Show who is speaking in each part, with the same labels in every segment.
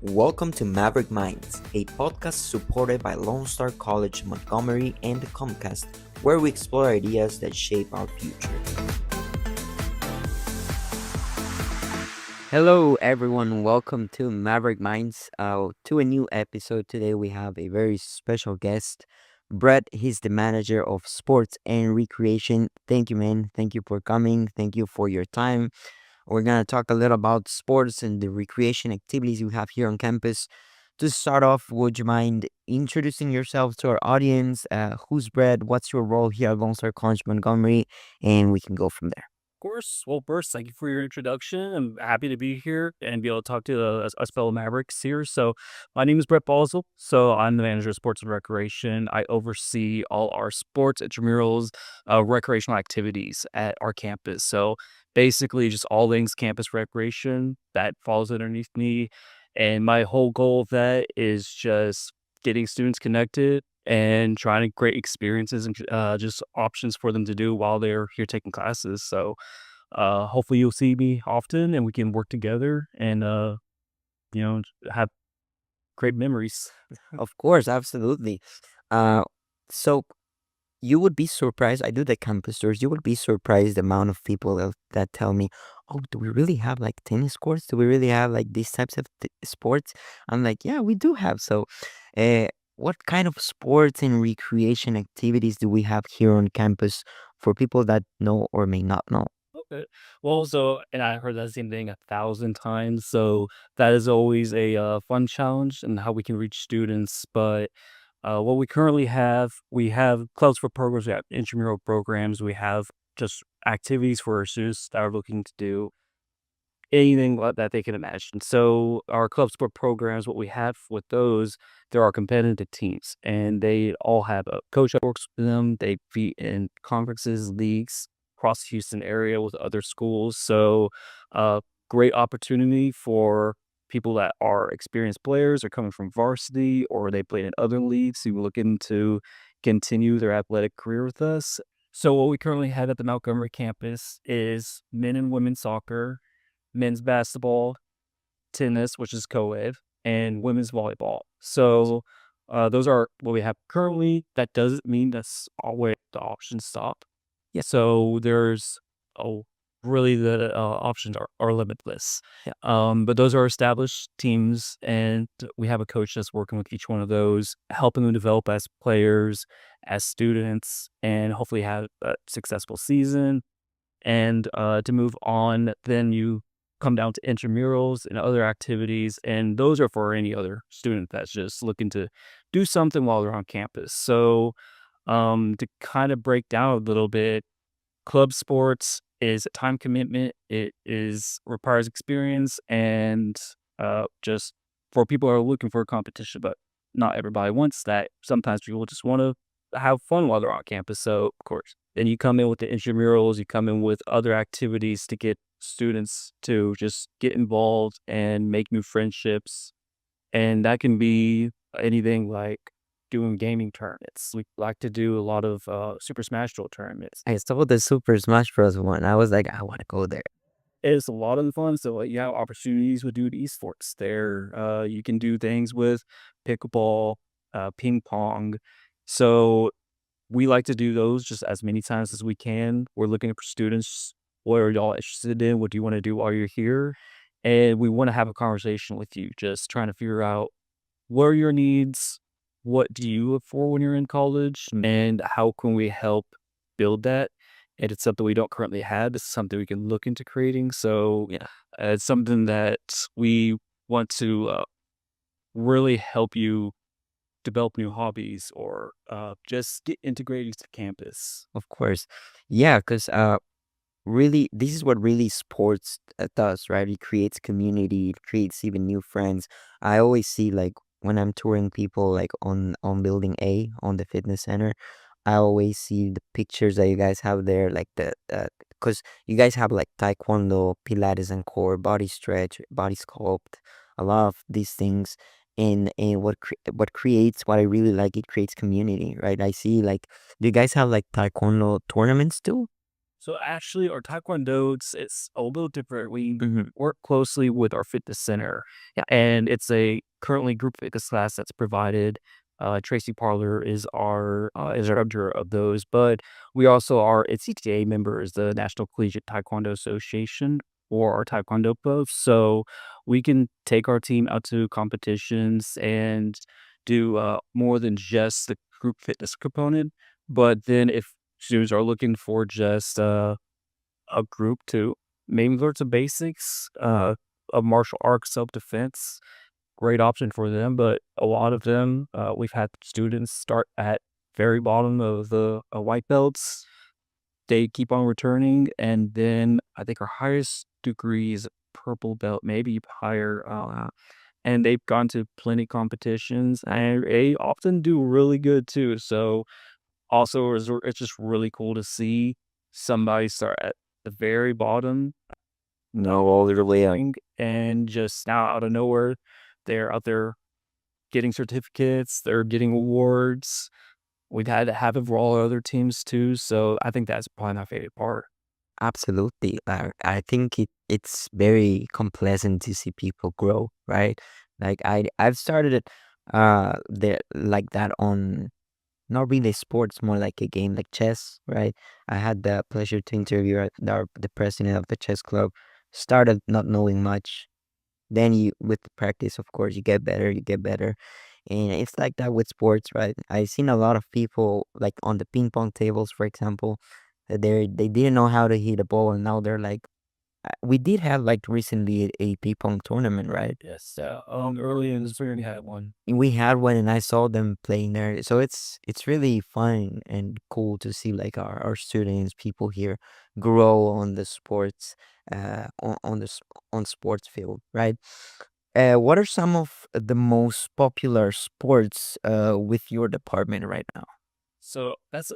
Speaker 1: Welcome to Maverick Minds, a podcast supported by Lone Star College Montgomery and Comcast, where we explore ideas that shape our future. Hello, everyone. Welcome to Maverick Minds. To a new episode today. We have a very special guest, Brett. He's the manager of sports and recreation. Thank you, man. Thank you for coming. Thank you for your time. We're going to talk a little about sports and the recreation activities we have here on campus. To start off, would you mind introducing yourself to our audience? Who's Brett? What's your role here at Lone Star College Montgomery? And we can go from there.
Speaker 2: Course. Well, first, thank you for your introduction. I'm happy to be here and be able to talk to us fellow Mavericks here. So, my name is Brett Boswell. So, I'm the manager of sports and recreation. I oversee all our sports, intramurals, recreational activities at our campus. So, basically, just all things campus recreation that falls underneath me. And my whole goal of that is just getting students connected and trying to create experiences and just options for them to do while they're here taking classes. So, hopefully you'll see me often and we can work together and, you know, have great memories.
Speaker 1: Of course, absolutely. Uh, so you would be surprised. I do the campus tours. You would be surprised the amount of people that tell me, "Oh, do we really have like tennis courts? Do we really have like these types of sports?" I'm like, "Yeah, we do have." So, uh, what kind of sports and recreation activities do we have here on campus for people that know or may not know?
Speaker 2: Okay. Well, so, and I heard that same thing 1,000 times. So that is always a fun challenge and how we can reach students. But what we have clubs for programs, we have intramural programs, we have just activities for our students that are looking to do anything that they can imagine. So our club sport programs, what we have with those, there are competitive teams, and they all have a coach that works with them. They compete in conferences, leagues across the Houston area with other schools. So, great opportunity for people that are experienced players or coming from varsity or they played in other leagues who are looking to continue their athletic career with us. So what we currently have at the Montgomery campus is men and women's soccer, men's basketball, tennis, which is co-ed, and women's volleyball. So those are what we have currently. That doesn't mean that's always the options stop.
Speaker 1: Yeah.
Speaker 2: So there's oh, really the options are limitless.
Speaker 1: Yeah.
Speaker 2: But those are established teams, and we have a coach that's working with each one of those, helping them develop as players, as students, and hopefully have a successful season and to move on, then you come down to intramurals and other activities, and those are for any other student that's just looking to do something while they're on campus. So, to kind of break down a little bit, club sports is a time commitment. It is requires experience and just for people who are looking for a competition, but not everybody wants that. Sometimes people just want to have fun while they're on campus. So, of course, then you come in with the intramurals, you come in with other activities to get students to just get involved and make new friendships. And that can be anything like doing gaming tournaments. We like to do a lot of Super Smash Bros. Tournaments.
Speaker 1: I saw the Super Smash Bros. One. I was like, I want to go there.
Speaker 2: It's a lot of fun. So you have opportunities with doing esports there. You can do things with pickleball, ping pong. So we like to do those just as many times as we can. We're looking for students. What are y'all interested in? What do you want to do while you're here? And we want to have a conversation with you, just trying to figure out what are your needs? What do you look for when you're in college? And how can we help build that? And it's something we don't currently have. It's something we can look into creating. So, yeah, it's something that we want to really help you develop new hobbies or just get integrated to campus.
Speaker 1: Of course. Yeah, because really, this is what really sports does, right? It creates community, it creates even new friends. I always see like when I'm touring people like on building A on the fitness center, I always see the pictures that you guys have there, like the because you guys have like taekwondo, Pilates and core, body stretch, body sculpt, a lot of these things. And what creates what I really like, it creates community, right? I see like, do you guys have like taekwondo tournaments too?
Speaker 2: So actually, our taekwondo, it's a little different. We
Speaker 1: Hmm.
Speaker 2: work closely with our fitness center,
Speaker 1: Yeah,
Speaker 2: and it's a currently group fitness class that's provided. Tracy Parlor is our director of those, but we also are its CTA members, the National Collegiate Taekwondo Association, or our Taekwondo club. So we can take our team out to competitions and do more than just the group fitness component. But then if students are looking for just a group to maybe learn some basics of martial arts self defense. Great option for them, but a lot of them, we've had students start at very bottom of the white belts. They keep on returning, and then I think our highest degree is purple belt, maybe higher. And they've gone to plenty competitions, and they often do really good too. So also, it's just really cool to see somebody start at the very bottom, know all they're learning, and just now out of nowhere, they're out there getting certificates, they're getting awards. We've had to have it for all our other teams too, so I think that's probably my favorite part.
Speaker 1: absolutely. I think it's very pleasant to see people grow, right? Like I've started it there like that on not really sports, more like a game like chess, right? I had the pleasure to interview the president of the chess club. Started not knowing much. Then you, with the practice, of course, you get better. And it's like that with sports, right? I've seen a lot of people like on the ping pong tables, for example, that they didn't know how to hit a ball, and now they're like, we did have like recently a ping pong tournament, right?
Speaker 2: Yes, early in the spring we had one.
Speaker 1: We had one, and I saw them playing there. So it's really fun and cool to see like our students, people here grow on the sports, on the on sports field, right? What are some of the most popular sports with your department right now?
Speaker 2: So that's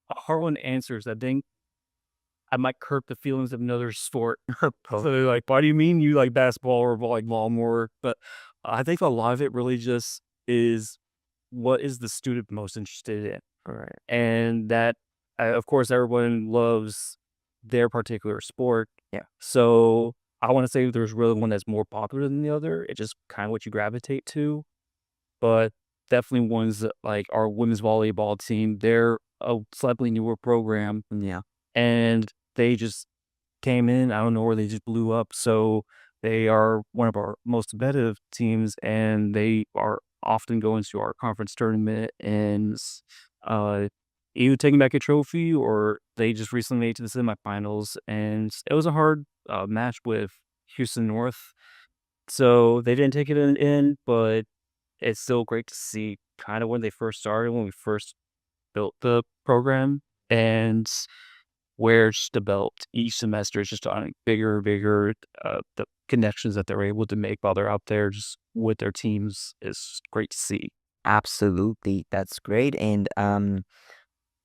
Speaker 2: a hard one to answer. So I think I might hurt the feelings of another sport. So
Speaker 1: Oh,
Speaker 2: they're like, "Why do you mean you like basketball or volleyball more?" But I think a lot of it really just is what is the student most interested in?
Speaker 1: all right.
Speaker 2: And that, of course, everyone loves their particular sport.
Speaker 1: Yeah,
Speaker 2: So I want to say there's really one that's more popular than the other. It's just kind of what you gravitate to. But definitely ones that like our women's volleyball team, they're a slightly newer program
Speaker 1: yeah,
Speaker 2: and they just came in. I don't know where they just blew up. So they are one of our most competitive teams, and they are often going to our conference tournament and uh, either taking back a trophy or they just recently made it to the semifinals. And it was a hard match with Houston North. So they didn't take it in, but it's still great to see kind of when they first started, when we first built the program. And where it's developed each semester is just on bigger and bigger. The connections that they're able to make while they're out there just with their teams is great to see.
Speaker 1: absolutely. That's great. And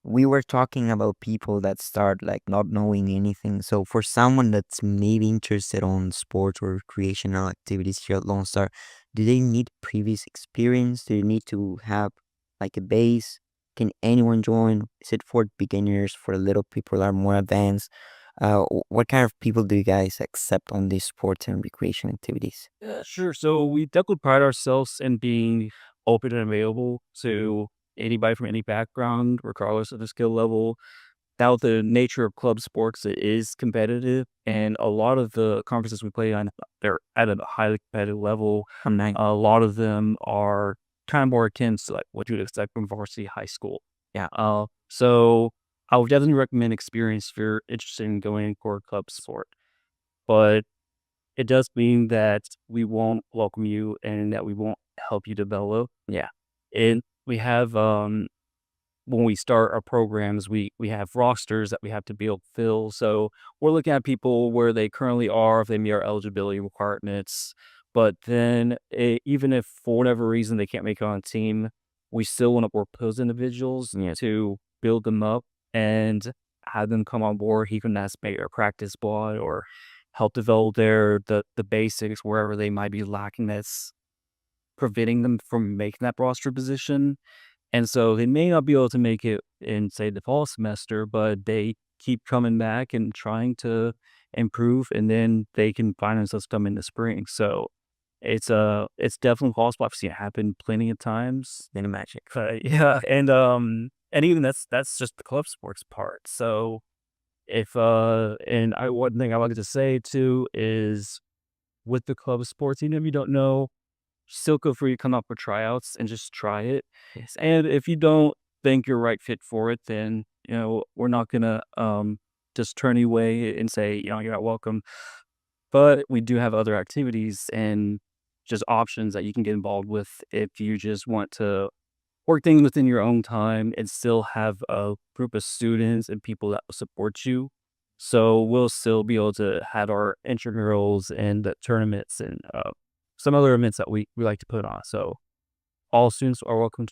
Speaker 1: we were talking about people that start like not knowing anything. So for someone that's maybe interested on sports or recreational activities here at Lone Star, do they need previous experience? Do you need to have like a base? Can anyone join? Is it for beginners, for little people that are more advanced? What kind of people do you guys accept on these sports and recreation activities?
Speaker 2: Yeah, sure. So we definitely pride ourselves in being open and available to anybody from any background, regardless of the skill level. Now, the nature of club sports, it is competitive, and a lot of the conferences we play on, they're at a highly competitive level.
Speaker 1: I'm nine.
Speaker 2: A lot of them are kind of more akin to like what you'd expect from varsity high school.
Speaker 1: Yeah,
Speaker 2: So I would definitely recommend experience if you're interested in going for a club sport. But it does mean that we won't welcome you and that we won't help you develop.
Speaker 1: yeah,
Speaker 2: And we have when we start our programs, we have rosters that we have to be able to fill. So we're looking at people where they currently are, if they meet our eligibility requirements. But then, even if for whatever reason they can't make it on a team, we still want to work with those individuals
Speaker 1: yeah.
Speaker 2: to build them up and have them come on board. He can ask maybe a practice squad or help develop the basics wherever they might be lacking. That's preventing them from making that roster position and so they may not be able to make it in, say, the fall semester, but they keep coming back and trying to improve, and then they can find themselves come in the spring. So it's definitely possible. I've seen it happen plenty of times.
Speaker 1: Then imagine.
Speaker 2: Yeah, and even that's just the club sports part. So if and I one thing I wanted to say too is with the club sports, even if you don't know, still feel free to come up for tryouts and just try it.
Speaker 1: Yes.
Speaker 2: And if you don't think you're right fit for it, then we're not gonna just turn you away and say you're not welcome. But we do have other activities and just options that you can get involved with if you just want to work things within your own time and still have a group of students and people that will support you. So we'll still be able to have our intramurals and the tournaments and some other events that we like to put on. So all students are welcome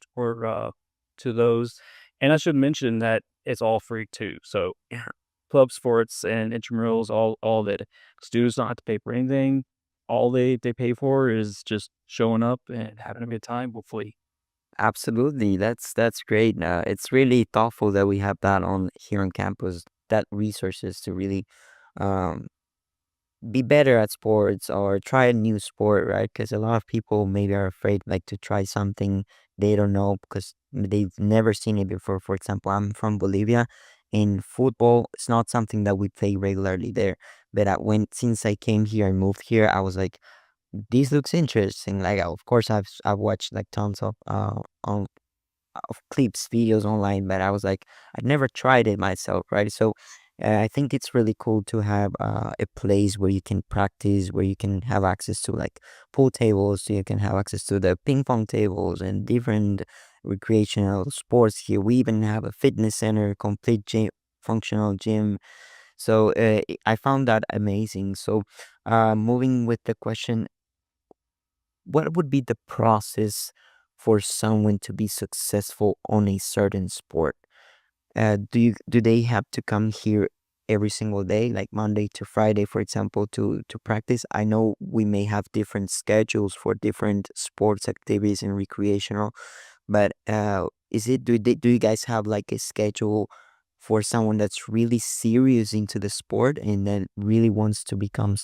Speaker 2: to those. And I should mention that it's all free too. So
Speaker 1: Yeah.
Speaker 2: club sports and intramurals, all that students don't have to pay for anything. All they pay for is just showing up and having a good time, hopefully.
Speaker 1: Absolutely. That's great. It's really thoughtful that we have that on here on campus, that resources to really um be better at sports or try a new sport, right? Because a lot of people maybe are afraid like to try something they don't know because they've never seen it before. For example, I'm from Bolivia. In football, it's not something that we play regularly there. But when since I came here and moved here, I was like, this looks interesting. Like, of course, I've watched like tons of clips, videos online, but I was like, I've never tried it myself, right? So I think it's really cool to have a place where you can practice, where you can have access to like pool tables, so you can have access to the ping pong tables and different recreational sports here. We even have a fitness center, complete gym, functional gym. So I found that amazing. So moving with the question, what would be the process for someone to be successful on a certain sport? Do they have to come here every single day, like Monday to Friday, for example, to practice? I know we may have different schedules for different sports activities and recreational, but is it do you guys have like a schedule for someone that's really serious into the sport and then really wants to become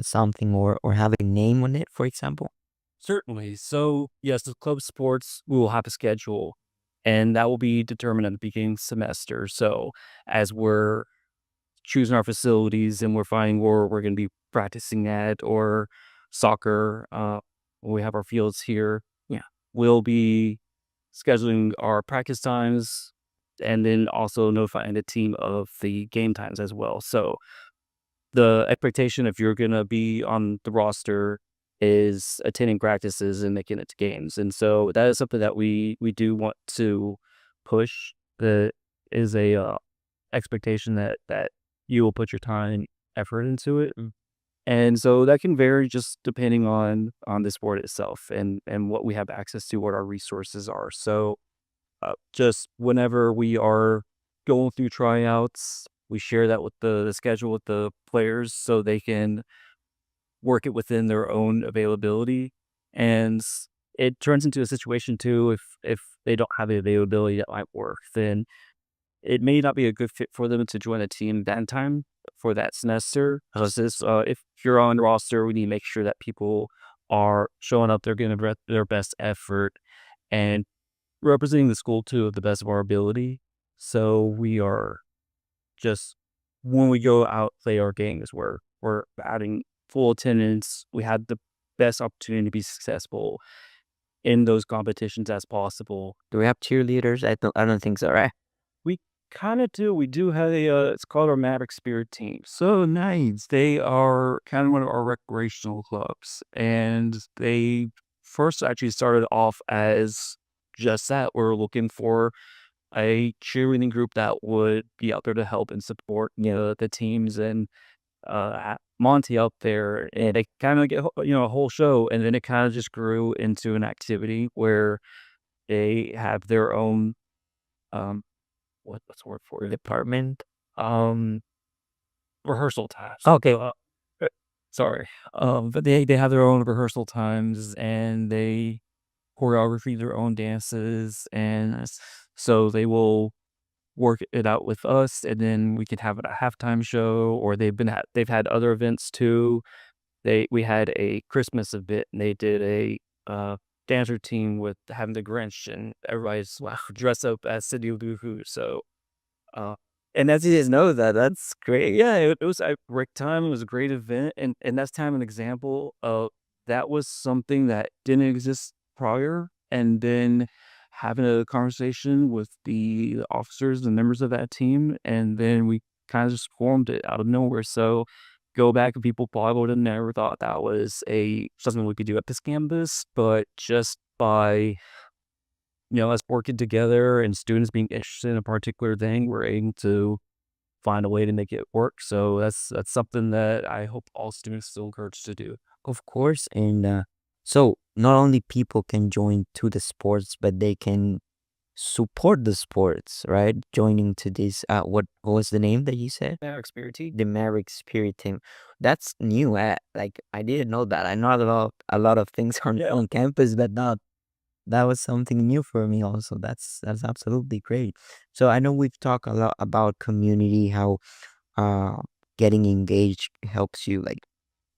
Speaker 1: something or have a name on it, for example?
Speaker 2: Certainly. So, yes, the club sports, we will have a schedule, and that will be determined at the beginning semester. So, as we're choosing our facilities and we're finding where we're going to be practicing at, or soccer, when we have our fields here, yeah, we'll be scheduling our practice times and then also notifying the team of the game times as well. So, the expectation if you're gonna be on the roster is attending practices and making it to games, and so that is something that we do want to push. That is a expectation that you will put your time and effort into it, and so that can vary just depending on the sport itself and what we have access to, what our resources are. So just whenever we are going through tryouts, we share that with the schedule with the players so they can work it within their own availability. And it turns into a situation too, if they don't have the availability that might work, then it may not be a good fit for them to join a team that time for that semester. Because if you're on the roster, we need to make sure that people are showing up, they're giving their best effort, and representing the school to the best of our ability. So we are just when we go out play our games, we're adding full attendance. We had the best opportunity to be successful in those competitions as possible.
Speaker 1: Do we have cheerleaders? I don't think so, right?
Speaker 2: We kind of do. We do have a it's called our Maverick Spirit team. So nice. They are kind of one of our recreational clubs, and they first actually started off as just that. We're looking for a cheerleading group that would be out there to help and support, the teams and Monty out there, and they kind of get a whole show, and then it kind of just grew into an activity where they have their own um what's the word for it
Speaker 1: Department.
Speaker 2: um rehearsal times.
Speaker 1: Okay.
Speaker 2: Uh, sorry, but they have their own rehearsal times and they choreography their own dances, and so they will work it out with us, and then we could have a halftime show, or they've had other events too. We had a Christmas event, and they did a, dance routine with having the Grinch, and everybody's, wow, dressed up as Cindy Lou Who, so, uh and as you guys know that, that's great. Yeah, it was a great time, it was a great event, and that's kind of an example of that was something that didn't exist prior, and then having a conversation with the officers and members of that team, and then we kinda just formed it out of nowhere, so go back and people probably would have never thought that was a something we could do at this campus, but just by, us working together and students being interested in a particular thing, we're able to find a way to make it work. So that's something that I hope all students feel encouraged to do.
Speaker 1: Of course, and so not only people can join to the sports, but they can support the sports, right? Joining to this, what was the name that you said?
Speaker 2: Maverick Spirit Team.
Speaker 1: The Maverick Spirit Team. That's new. Like I didn't know that. I know a lot of things on campus, but not that was something new for me. Also, that's absolutely great. So I know we've talked a lot about community, how uh getting engaged helps you like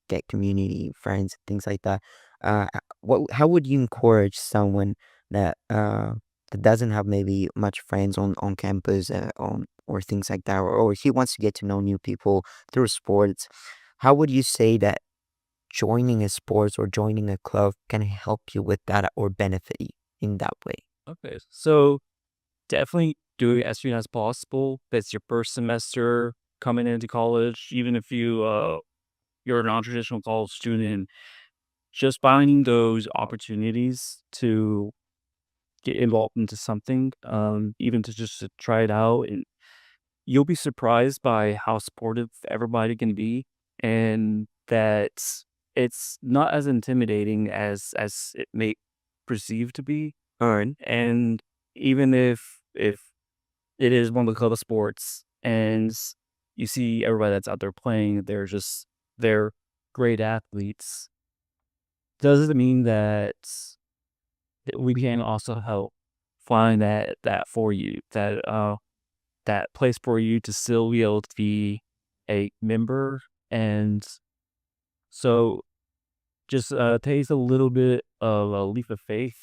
Speaker 1: get community friends, things like that. How would you encourage someone that that doesn't have maybe much friends on campus, on or things like that, or he wants to get to know new people through sports? How would you say that joining a sports or joining a club can help you with that or benefit you in that way?
Speaker 2: Okay. So definitely do it as soon as possible. That's your first semester coming into college, even if you're a non-traditional college student, just finding those opportunities to get involved into something, even to try it out, and you'll be surprised by how supportive everybody can be, and that it's not as intimidating as it may perceive to be.
Speaker 1: Alright,
Speaker 2: And even if it is one of the club sports, and you see everybody that's out there playing, they're great athletes, doesn't mean that we can also help find that for you, that place for you to still be able to be a member. And so just takes a little bit of a leap of faith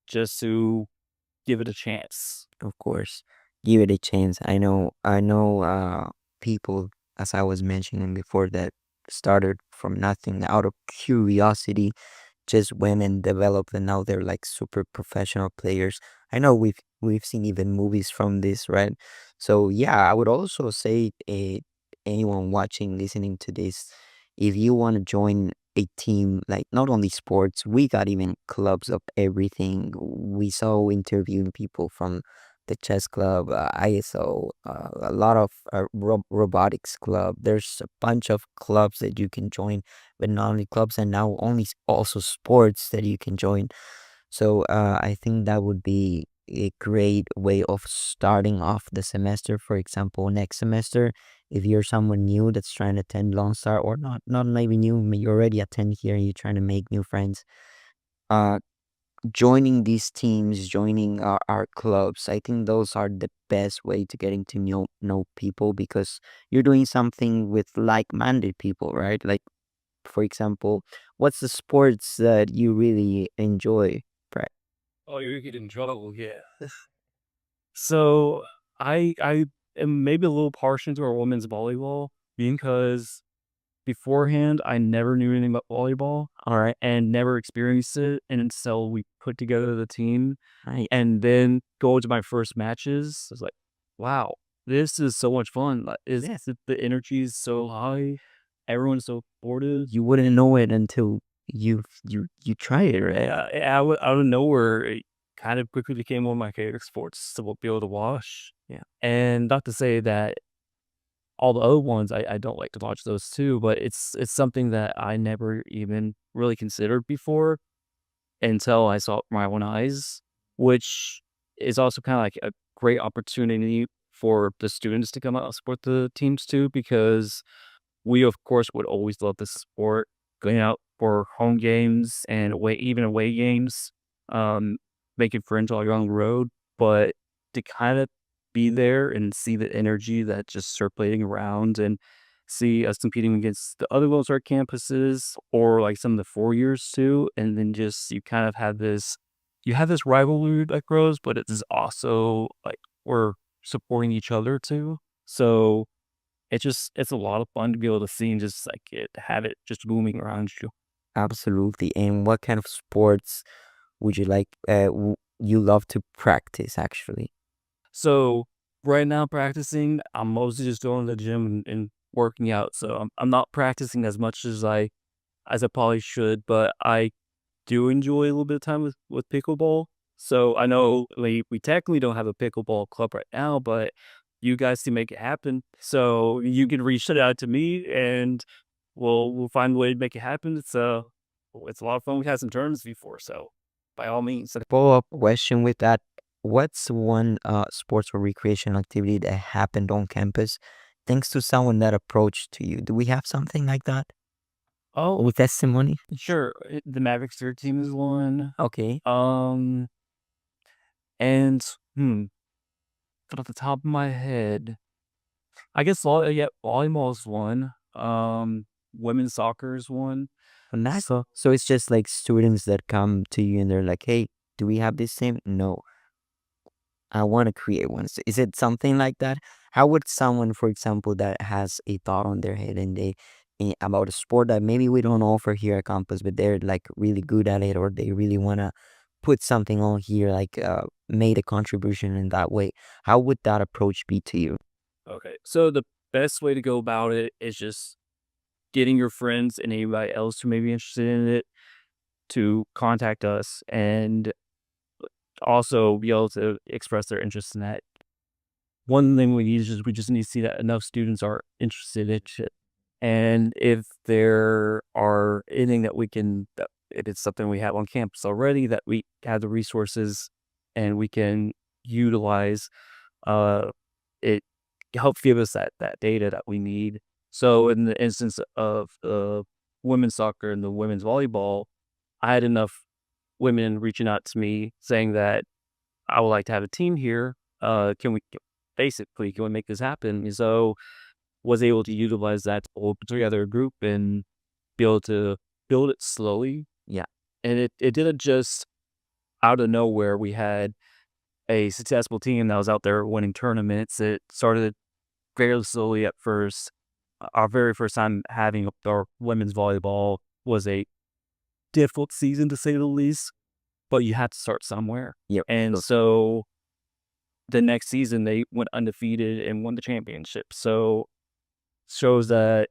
Speaker 2: just to give it a chance.
Speaker 1: of course. Give it a chance. I know people, as I was mentioning before, that started from nothing out of curiosity, just went and developed, and now they're like super professional players. I know we've seen even movies from this, right? So yeah, I would also say, anyone watching, listening to this, if you want to join a team, like not only sports, we got even clubs of everything. We saw interviewing people from the chess club, ISO, a lot of robotics club. There's a bunch of clubs that you can join, but not only clubs, and now only also sports that you can join. So I think that would be a great way of starting off the semester. For example, next semester, if you're someone new that's trying to attend Lone Star, or not maybe new, you already attend here and you're trying to make new friends. Uh, Joining these teams, joining our clubs, I think those are the best way to getting to know people, because you're doing something with like-minded people, right? Like, for example, what's the sports that you really enjoy, Brett?
Speaker 2: Oh, you get in trouble, yeah. So I am maybe a little partial to our women's volleyball because beforehand I never knew anything about volleyball,
Speaker 1: All right,
Speaker 2: and never experienced it, and until we put together the team,
Speaker 1: right.
Speaker 2: and then go to my first matches, I was like, wow, this is so much fun. Like,
Speaker 1: Yeah,
Speaker 2: the energy is so high, everyone's so supportive.
Speaker 1: you wouldn't know it until you try it, right?
Speaker 2: Out of nowhere, it kind of quickly became one of my favorite sports to be able to watch.
Speaker 1: Yeah,
Speaker 2: And not to say that all the other ones, I don't like to watch those too, but it's something that I never even really considered before until I saw it with my own eyes, which is also kind of like a great opportunity for the students to come out and support the teams too, because we of course would always love the sport, going out for home games and even away games, um, making friends all along the road. But to kind of be there and see the energy that's just circulating around and see us competing against the other Art campuses or like some of the 4 years too. And then just you kind of have this rivalry that grows, but it's also like we're supporting each other too. So it's a lot of fun to be able to see and just like have it just booming around you.
Speaker 1: Absolutely. And what kind of sports would you like, you love to practice actually?
Speaker 2: So right now practicing, I'm mostly just going to the gym and working out. So I'm not practicing as much as I probably should, but I do enjoy a little bit of time with pickleball. So I know we technically don't have a pickleball club right now, but you guys can make it happen. So you can reach it out to me and we'll find a way to make it happen. It's a lot of fun. We had some tournaments before, so by all means.
Speaker 1: So the follow-up question with that, what's one sports or recreational activity that happened on campus thanks to someone that approached to you? Do we have something like that?
Speaker 2: Oh,
Speaker 1: With testimony?
Speaker 2: sure. The Mavericks third team is one.
Speaker 1: Okay.
Speaker 2: Um, and off the top of my head, I guess yeah, volleyball is one. Women's soccer is one.
Speaker 1: Well, nice.
Speaker 2: So
Speaker 1: So it's just like students that come to you and they're like, "Hey, do we have this same?" No, I want to create one. So is it something like that? How would someone, for example, that has a thought on their head and about a sport that maybe we don't offer here at campus, but they're like really good at it, or they really want to put something on here, like made a contribution in that way. How would that approach be to you?
Speaker 2: okay, so the best way to go about it is just getting your friends and anybody else who may be interested in it to contact us and also be able to express their interest in that. One thing we need is we just need to see that enough students are interested in it. And if there are anything that we can, that if it's something we have on campus already, that we have the resources and we can utilize, uh, it help give us that data that we need. So in the instance of the women's soccer and the women's volleyball, I had enough women reaching out to me saying that I would like to have a team here. Can we basically can we make this happen? And so was able to utilize that to pull together a group and be able to build it slowly.
Speaker 1: Yeah,
Speaker 2: And it didn't just out of nowhere. We had a successful team that was out there winning tournaments. It started fairly slowly at first. Our very first time having our women's volleyball was a difficult season to say the least, but you had to start somewhere.
Speaker 1: yep.
Speaker 2: And
Speaker 1: So
Speaker 2: so the next season they went undefeated and won the championship. So shows that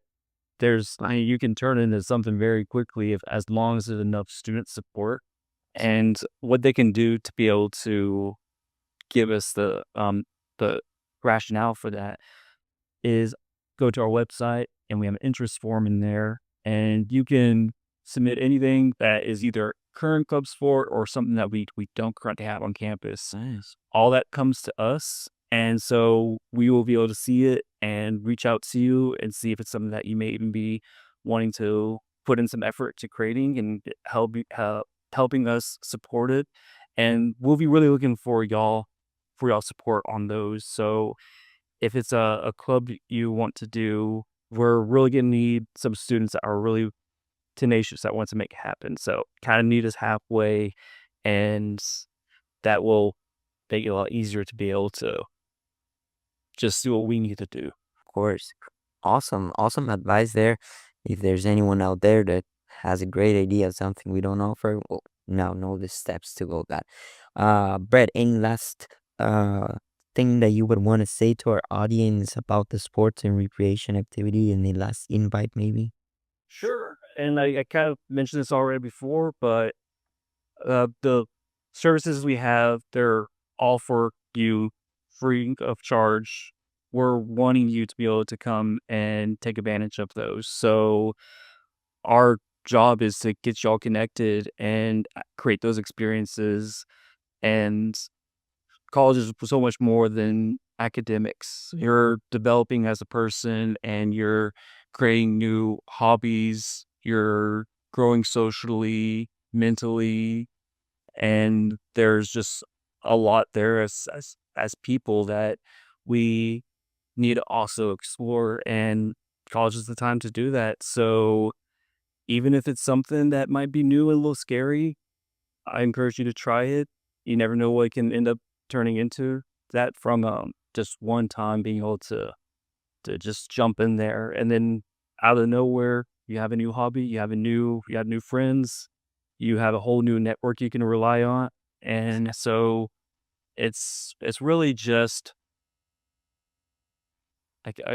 Speaker 2: I mean, you can turn into something very quickly if as long as there's enough student support and what they can do to be able to give us the rationale for that is go to our website and we have an interest form in there and you can submit anything that is either current club sport or something that we don't currently have on campus.
Speaker 1: nice.
Speaker 2: All that comes to us. And so we will be able to see it and reach out to you and see if it's something that you may even be wanting to put in some effort to creating and helping us support it. And we'll be really looking for y'all support on those. So if it's a club you want to do, we're really gonna need some students that are really tenacious that want to make it happen. So kind of meet us halfway and that will make it a lot easier to be able to just do what we need to do.
Speaker 1: Of course. Awesome. Awesome advice there. If there's anyone out there that has a great idea of something we don't offer, well, now know the steps to go that. Brett, any last uh thing that you would want to say to our audience about the sports and recreation activity, and the last invite maybe?
Speaker 2: Sure. And I kind of mentioned this already before, but the services we have, they're all for you free of charge. We're wanting you to be able to come and take advantage of those. So our job is to get y'all connected and create those experiences. And college is so much more than academics. You're developing as a person and you're creating new hobbies. You're growing socially, mentally, and there's just a lot there as people that we need to also explore, and college is the time to do that. So even if it's something that might be new and a little scary, I encourage you to try it. You never know what it can end up turning into. That from just one time being able to just jump in there, and then out of nowhere you have a new hobby, you have new friends, you have a whole new network you can rely on, and so it's really just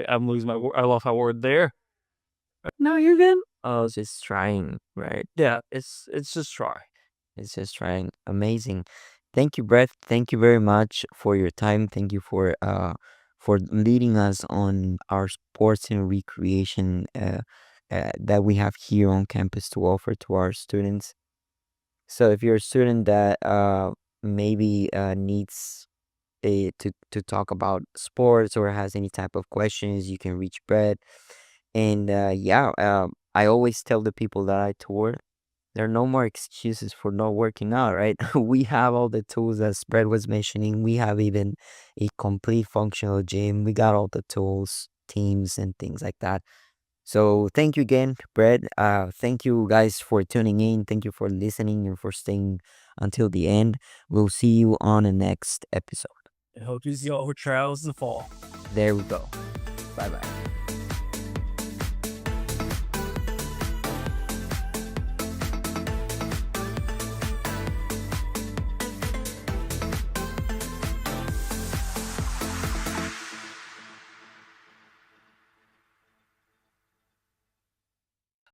Speaker 2: I'm losing I lost my word there.
Speaker 1: No, you're good. Oh, just trying, right?
Speaker 2: Yeah, it's just try.
Speaker 1: It's just trying. Amazing. Thank you, Brett. Thank you very much for your time. Thank you for leading us on our sports and recreation that we have here on campus to offer to our students. So if you're a student that maybe needs to talk about sports or has any type of questions, you can reach Brett. And yeah, I always tell the people that I tour, there are no more excuses for not working out, right? We have all the tools that Brett was mentioning. We have even a complete functional gym. We got all the tools, teams, and things like that. So thank you again, Brett. Thank you guys for tuning in. Thank you for listening and for staying until the end. We'll see you on the next episode.
Speaker 2: I hope you see all trials in the fall.
Speaker 1: There we go. Bye bye.